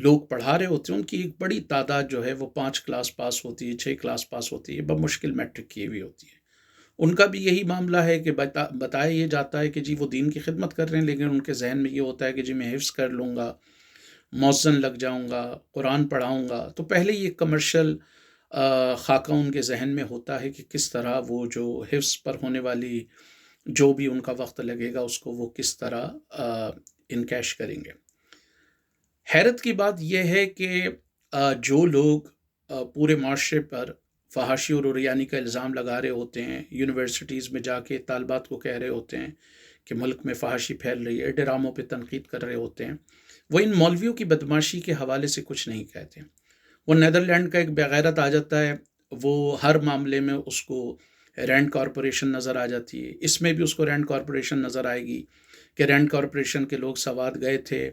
لوگ پڑھا رہے ہوتے ہیں ان کی ایک بڑی تعداد جو ہے وہ 5 کلاس پاس ہوتی ہے، 6 کلاس پاس ہوتی ہے، بمشکل میٹرک کی ہوئی ہوتی ہے۔ ان کا بھی یہی معاملہ ہے کہ بتایا یہ جاتا ہے کہ جی وہ دین کی خدمت کر رہے ہیں، لیکن ان کے ذہن میں یہ ہوتا ہے کہ جی میں حفظ کر لوں گا، مؤذن لگ جاؤں گا، قرآن پڑھاؤں گا۔ تو پہلے یہ کمرشل خاکہ ان کے ذہن میں ہوتا ہے کہ کس طرح وہ جو حفظ پر ہونے والی جو بھی ان کا وقت لگے گا اس کو وہ کس طرح انکیش کریں گے۔ حیرت کی بات یہ ہے کہ جو لوگ پورے معاشرے پر فحاشی اور عریانی کا الزام لگا رہے ہوتے ہیں، یونیورسٹیز میں جا کے طالبات کو کہہ رہے ہوتے ہیں کہ ملک میں فحاشی پھیل رہی ہے، ڈراموں پہ تنقید کر رہے ہوتے ہیں، وہ ان مولویوں کی بدماشی کے حوالے سے کچھ نہیں کہتے۔ وہ نیدرلینڈ کا ایک بغیرت آ جاتا ہے، وہ ہر معاملے میں اس کو رینڈ کارپوریشن نظر آ جاتی ہے، اس میں بھی اس کو رینڈ کارپوریشن نظر آئے گی کہ رینڈ کارپوریشن کے لوگ سوات گئے تھے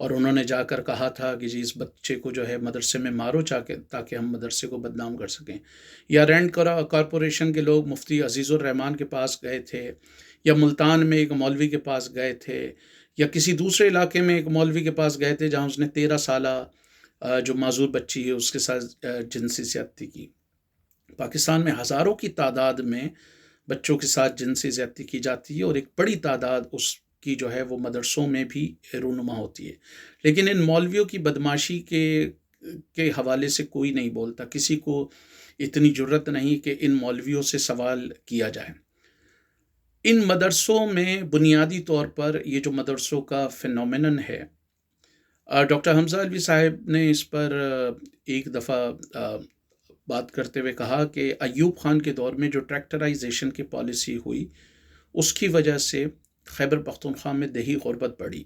اور انہوں نے جا کر کہا تھا کہ جی اس بچے کو جو ہے مدرسے میں مارو تاکہ ہم مدرسے کو بدنام کر سکیں، یا رینڈ کارپوریشن کے لوگ مفتی عزیز الرحمان کے پاس گئے تھے، یا ملتان میں ایک مولوی کے پاس گئے تھے، یا کسی دوسرے علاقے میں ایک مولوی کے پاس گئے تھے جہاں اس نے 13 سالہ جو معذور بچی ہے اس کے ساتھ جنسی زیادتی کی۔ پاکستان میں ہزاروں کی تعداد میں بچوں کے ساتھ جنسی زیادتی کی جاتی ہے، اور ایک بڑی تعداد اس کی جو ہے وہ مدرسوں میں بھی رونما ہوتی ہے، لیکن ان مولویوں کی بدماشی کے حوالے سے کوئی نہیں بولتا، کسی کو اتنی جرت نہیں کہ ان مولویوں سے سوال کیا جائے۔ ان مدرسوں میں بنیادی طور پر یہ جو مدرسوں کا فینومینن ہے، ڈاکٹر حمزہ علوی صاحب نے اس پر ایک دفعہ بات کرتے ہوئے کہا کہ ایوب خان کے دور میں جو ٹریکٹرائزیشن کی پالیسی ہوئی اس کی وجہ سے خیبر پختونخوا میں دیہی غربت بڑھی۔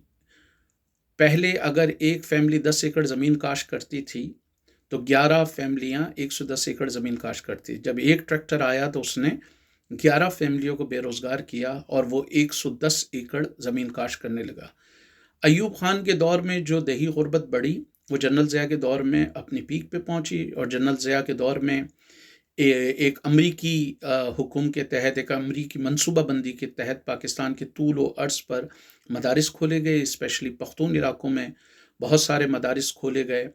پہلے اگر ایک فیملی 10 ایکڑ زمین کاشت کرتی تھی تو 11 فیملیاں 110 ایکڑ زمین کاشت کرتی۔ جب ایک ٹریکٹر آیا تو اس نے 11 فیملیوں کو بے روزگار کیا اور وہ 110 ایکڑ زمین کاشت کرنے لگا۔ ایوب خان کے دور میں جو دیہی غربت بڑھی وہ جنرل ضیاء کے دور میں اپنی پیک پہ پہنچی، اور جنرل ضیاء کے دور میں ایک امریکی حکم کے تحت، ایک امریکی منصوبہ بندی کے تحت پاکستان کے طول و عرض پر مدارس کھولے گئے، اسپیشلی پختون علاقوں میں بہت سارے مدارس کھولے گئے۔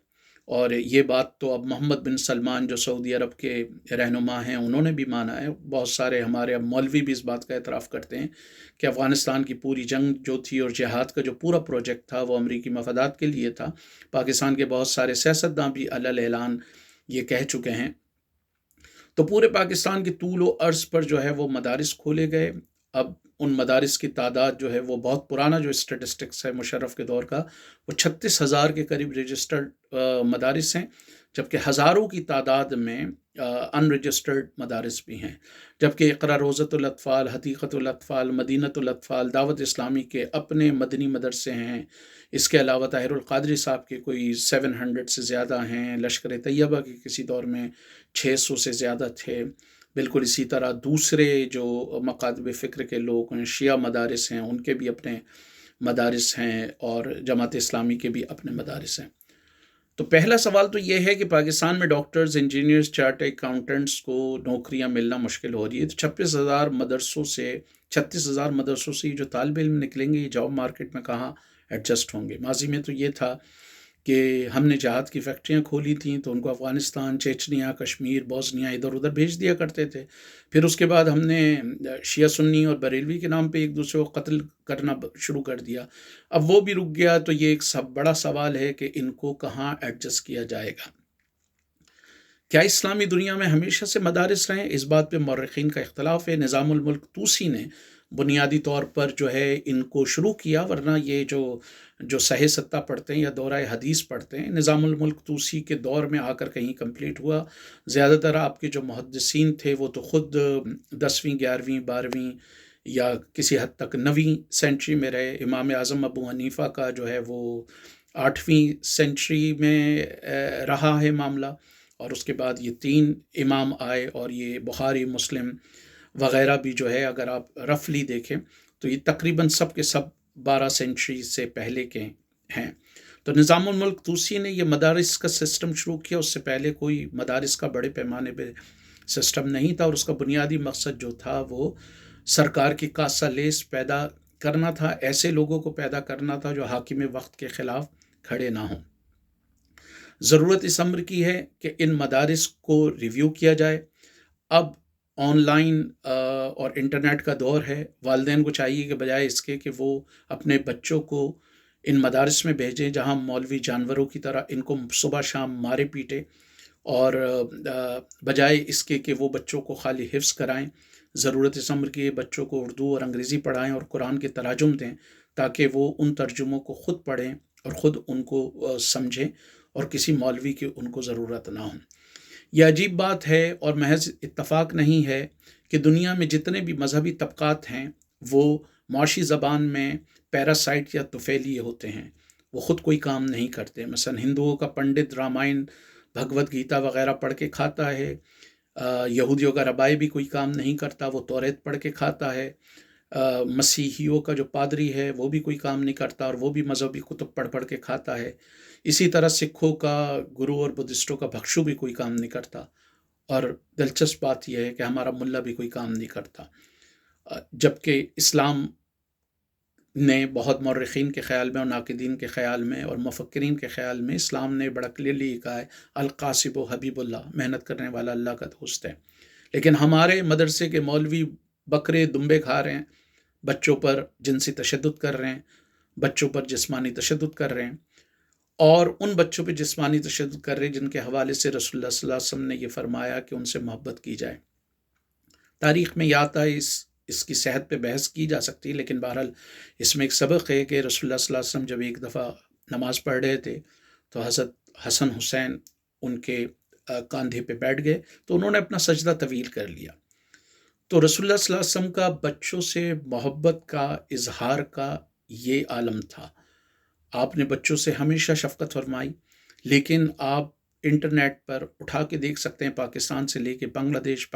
اور یہ بات تو اب محمد بن سلمان جو سعودی عرب کے رہنما ہیں انہوں نے بھی مانا ہے، بہت سارے ہمارے اب مولوی بھی اس بات کا اعتراف کرتے ہیں کہ افغانستان کی پوری جنگ جو تھی اور جہاد کا جو پورا پروجیکٹ تھا وہ امریکی مفادات کے لیے تھا۔ پاکستان کے بہت سارے سیاستداں بھی علل اعلان یہ کہہ چکے ہیں۔ تو پورے پاکستان کے طول و عرض پر جو ہے وہ مدارس کھولے گئے۔ اب ان مدارس کی تعداد جو ہے وہ بہت پرانا جو اسٹیٹسٹکس ہے مشرف کے دور کا، وہ 36,000 کے قریب رجسٹرڈ مدارس ہیں، جبکہ ہزاروں کی تعداد میں ان رجسٹرڈ مدارس بھی ہیں، جبکہ اقرا روضۃ الاطفال، حدیقۃ الاطفال، مدینۃ الاطفال، دعوت اسلامی کے اپنے مدنی مدرسے ہیں۔ اس کے علاوہ طاہر القادری صاحب کے کوئی 700 سے زیادہ ہیں، لشکر طیبہ کے کسی دور میں 600 سے زیادہ تھے۔ بالکل اسی طرح دوسرے جو مکاتب فکر کے لوگ ہیں، شیعہ مدارس ہیں، ان کے بھی اپنے مدارس ہیں، اور جماعت اسلامی کے بھی اپنے مدارس ہیں۔ تو پہلا سوال تو یہ ہے کہ پاکستان میں ڈاکٹرز، انجینئرز، چارٹ اکاؤنٹنٹس کو نوکریاں ملنا مشکل ہو رہی ہے۔ تو 36,000 مدرسوں سے جو طالب علم نکلیں گے یہ جاب مارکیٹ میں کہاں ایڈجسٹ ہوں گے؟ ماضی میں تو یہ تھا کہ ہم نے جہاد کی فیکٹریاں کھولی تھیں تو ان کو افغانستان، چیچنیا، کشمیر، بوسنیا ادھر ادھر بھیج دیا کرتے تھے۔ پھر اس کے بعد ہم نے شیعہ سنی اور بریلوی کے نام پہ ایک دوسرے کو قتل کرنا شروع کر دیا۔ اب وہ بھی رک گیا، تو یہ ایک بڑا سوال ہے کہ ان کو کہاں ایڈجسٹ کیا جائے گا۔ کیا اسلامی دنیا میں ہمیشہ سے مدارس رہیں؟ اس بات پہ مورخین کا اختلاف ہے۔ نظام الملک طوسی نے بنیادی طور پر جو ہے ان کو شروع کیا، ورنہ یہ جو صحیح ستہ پڑھتے ہیں یا دورہ حدیث پڑھتے ہیں، نظام الملک طوسی کے دور میں آ کر کہیں کمپلیٹ ہوا۔ زیادہ تر آپ کے جو محدثین تھے وہ تو خود 10ویں، 11ویں، 12ویں یا کسی حد تک 9ویں سینچری میں رہے۔ امام اعظم ابو حنیفہ کا جو ہے وہ 8ویں سینچری میں رہا ہے معاملہ، اور اس کے بعد یہ 3 امام آئے، اور یہ بخاری، مسلم وغیرہ بھی جو ہے اگر آپ رفلی دیکھیں تو یہ تقریباً سب کے سب 12 سینچری سے پہلے کے ہیں۔ تو نظام الملک طوسی نے یہ مدارس کا سسٹم شروع کیا، اس سے پہلے کوئی مدارس کا بڑے پیمانے پہ سسٹم نہیں تھا، اور اس کا بنیادی مقصد جو تھا وہ سرکار کی کاسہ لیس پیدا کرنا تھا، ایسے لوگوں کو پیدا کرنا تھا جو حاکم وقت کے خلاف کھڑے نہ ہوں۔ ضرورت اس امر کی ہے کہ ان مدارس کو ریویو کیا جائے۔ اب آن لائن اور انٹرنیٹ کا دور ہے، والدین کو چاہیے کہ بجائے اس کے کہ وہ اپنے بچوں کو ان مدارس میں بھیجیں جہاں مولوی جانوروں کی طرح ان کو صبح شام مارے پیٹے، اور بجائے اس کے کہ وہ بچوں کو خالی حفظ کرائیں، ضرورت اس امر کی بچوں کو اردو اور انگریزی پڑھائیں اور قرآن کے تراجم دیں تاکہ وہ ان ترجموں کو خود پڑھیں اور خود ان کو سمجھیں اور کسی مولوی کی ان کو ضرورت نہ ہو۔ یہ عجیب بات ہے اور محض اتفاق نہیں ہے کہ دنیا میں جتنے بھی مذہبی طبقات ہیں وہ معاشی زبان میں پیراسائٹ یا طفیلیے ہوتے ہیں، وہ خود کوئی کام نہیں کرتے۔ مثلا ہندوؤں کا پنڈت رامائن بھگوت گیتا وغیرہ پڑھ کے کھاتا ہے، یہودیوں کا ربائی بھی کوئی کام نہیں کرتا، وہ توریت پڑھ کے کھاتا ہے، مسیحیوں کا جو پادری ہے وہ بھی کوئی کام نہیں کرتا اور وہ بھی مذہبی کتب پڑھ پڑھ کے کھاتا ہے۔ اسی طرح سکھوں کا گرو اور بدھسٹوں کا بھکشو بھی کوئی کام نہیں کرتا، اور دلچسپ بات یہ ہے کہ ہمارا ملا بھی کوئی کام نہیں کرتا، جبکہ اسلام نے بہت مورخین کے خیال میں اور ناقدین کے خیال میں اور مفکرین کے خیال میں اسلام نے بڑا کلیئرلی کہا ہے القاسب و حبیب اللہ، محنت کرنے والا اللہ کا دوست ہے۔ لیکن ہمارے مدرسے کے مولوی بکرے دمبے کھا رہے ہیں، بچوں پر جنسی تشدد کر رہے ہیں، بچوں پر جسمانی تشدد کر رہے ہیں، اور ان بچوں پہ جسمانی تشدد کر رہے ہیں جن کے حوالے سے رسول اللہ صلی اللہ علیہ وسلم نے یہ فرمایا کہ ان سے محبت کی جائے۔ تاریخ میں یہ آتا ہے، اس کی صحت پہ بحث کی جا سکتی ہے، لیکن بہرحال اس میں ایک سبق ہے کہ رسول اللہ صلی اللہ علیہ وسلم جب ایک دفعہ نماز پڑھ رہے تھے تو حضرت حسن حسین ان کے کاندھے پہ بیٹھ گئے تو انہوں نے اپنا سجدہ طویل کر لیا۔ تو رسول اللہ صلی اللہ علیہ وسلم کا بچوں سے محبت کا اظہار کا یہ عالم تھا۔ آپ نے بچوں سے ہمیشہ شفقت فرمائی، لیکن آپ انٹرنیٹ پر اٹھا کے دیکھ سکتے ہیں پاکستان سے لے کے بنگلہ دیش،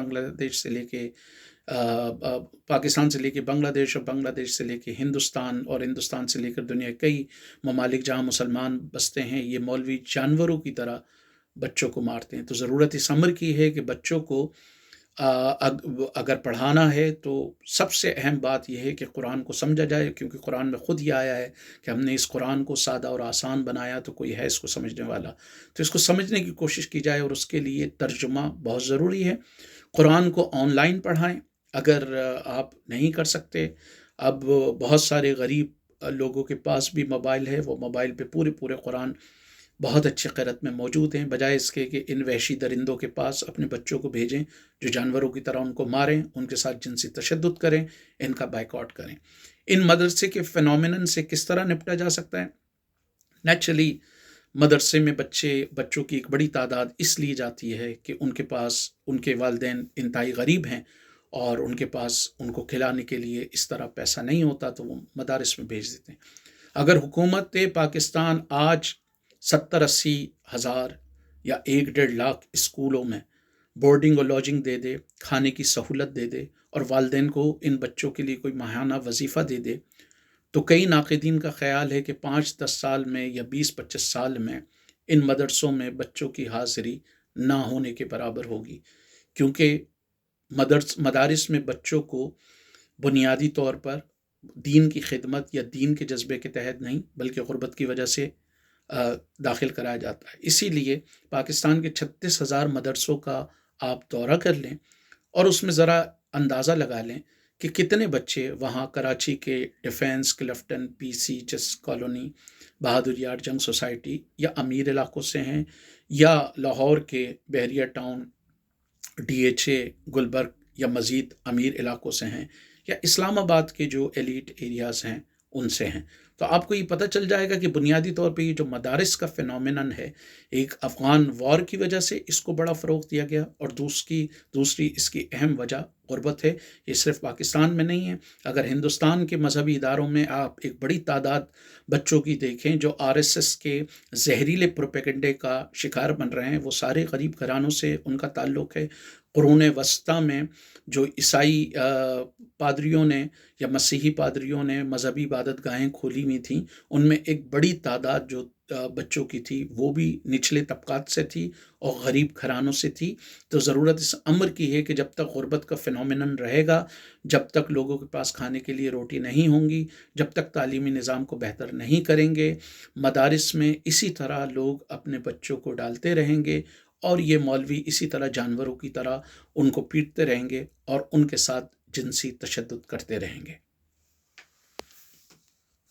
پاکستان سے لے کے بنگلہ دیش اور بنگلہ دیش سے لے کے ہندوستان اور ہندوستان سے لے کر دنیا کئی ممالک جہاں مسلمان بستے ہیں، یہ مولوی جانوروں کی طرح بچوں کو مارتے ہیں۔ تو ضرورت اس امر کی ہے کہ بچوں کو اگر پڑھانا ہے تو سب سے اہم بات یہ ہے کہ قرآن کو سمجھا جائے، کیونکہ قرآن میں خود یہ آیا ہے کہ ہم نے اس قرآن کو سادہ اور آسان بنایا تو کوئی ہے اس کو سمجھنے والا، تو اس کو سمجھنے کی کوشش کی جائے، اور اس کے لیے ترجمہ بہت ضروری ہے۔ قرآن کو آن لائن پڑھائیں اگر آپ نہیں کر سکتے۔ اب بہت سارے غریب لوگوں کے پاس بھی موبائل ہے، وہ موبائل پہ پورے قرآن بہت اچھے قرأت میں موجود ہیں، بجائے اس کے کہ ان وحشی درندوں کے پاس اپنے بچوں کو بھیجیں جو جانوروں کی طرح ان کو ماریں، ان کے ساتھ جنسی تشدد کریں، ان کا بائیکاٹ کریں۔ ان مدرسے کے فینومینن سے کس طرح نپٹا جا سکتا ہے؟ نیچرلی مدرسے میں بچوں کی ایک بڑی تعداد اس لیے جاتی ہے کہ ان کے پاس ان کے والدین انتہائی غریب ہیں اور ان کے پاس ان کو کھلانے کے لیے اس طرح پیسہ نہیں ہوتا، تو وہ مدارس میں بھیج دیتے ہیں۔ اگر حکومت پاکستان آج 70-80 ہزار یا 1-1.5 لاکھ اسکولوں میں بورڈنگ اور لاجنگ دے دے، کھانے کی سہولت دے دے، اور والدین کو ان بچوں کے لیے کوئی ماہانہ وظیفہ دے دے، تو کئی ناقدین کا خیال ہے کہ 5-10 سال میں یا 20-25 سال میں ان مدرسوں میں بچوں کی حاضری نہ ہونے کے برابر ہوگی، کیونکہ مدارس میں بچوں کو بنیادی طور پر دین کی خدمت یا دین کے جذبے کے تحت نہیں بلکہ غربت کی وجہ سے داخل کرایا جاتا ہے۔ اسی لیے پاکستان کے 36,000 مدرسوں کا آپ دورہ کر لیں اور اس میں ذرا اندازہ لگا لیں کہ کتنے بچے وہاں کراچی کے ڈیفینس، کلفٹن، پی سی، چس کالونی، بہادر یار جنگ سوسائٹی یا امیر علاقوں سے ہیں، یا لاہور کے Bahria Town, D H A, Gulberg یا مزید امیر علاقوں سے ہیں، یا اسلام آباد کے جو ایلیٹ ایریاز ہیں ان سے ہیں۔ تو آپ کو یہ پتہ چل جائے گا کہ بنیادی طور پہ یہ جو مدارس کا فینومینن ہے، ایک افغان وار کی وجہ سے اس کو بڑا فروغ دیا گیا، اور دوسری اس کی اہم وجہ غربت ہے۔ یہ صرف پاکستان میں نہیں ہے، اگر ہندوستان کے مذہبی اداروں میں آپ ایک بڑی تعداد بچوں کی دیکھیں جو RSS کے زہریلے پروپیگنڈے کا شکار بن رہے ہیں، وہ سارے غریب گھرانوں سے ان کا تعلق ہے۔ قرون وسطیٰ میں جو عیسائی پادریوں نے یا مسیحی پادریوں نے مذہبی عبادت گاہیں کھولی ہوئی تھیں، ان میں ایک بڑی تعداد جو بچوں کی تھی وہ بھی نچلے طبقات سے تھی اور غریب گھرانوں سے تھی۔ تو ضرورت اس امر کی ہے کہ جب تک غربت کا فنومینن رہے گا، جب تک لوگوں کے پاس کھانے کے لیے روٹی نہیں ہوں گی، جب تک تعلیمی نظام کو بہتر نہیں کریں گے، مدارس میں اسی طرح لوگ اپنے بچوں کو ڈالتے رہیں گے، اور یہ مولوی اسی طرح جانوروں کی طرح ان کو پیٹتے رہیں گے اور ان کے ساتھ جنسی تشدد کرتے رہیں گے۔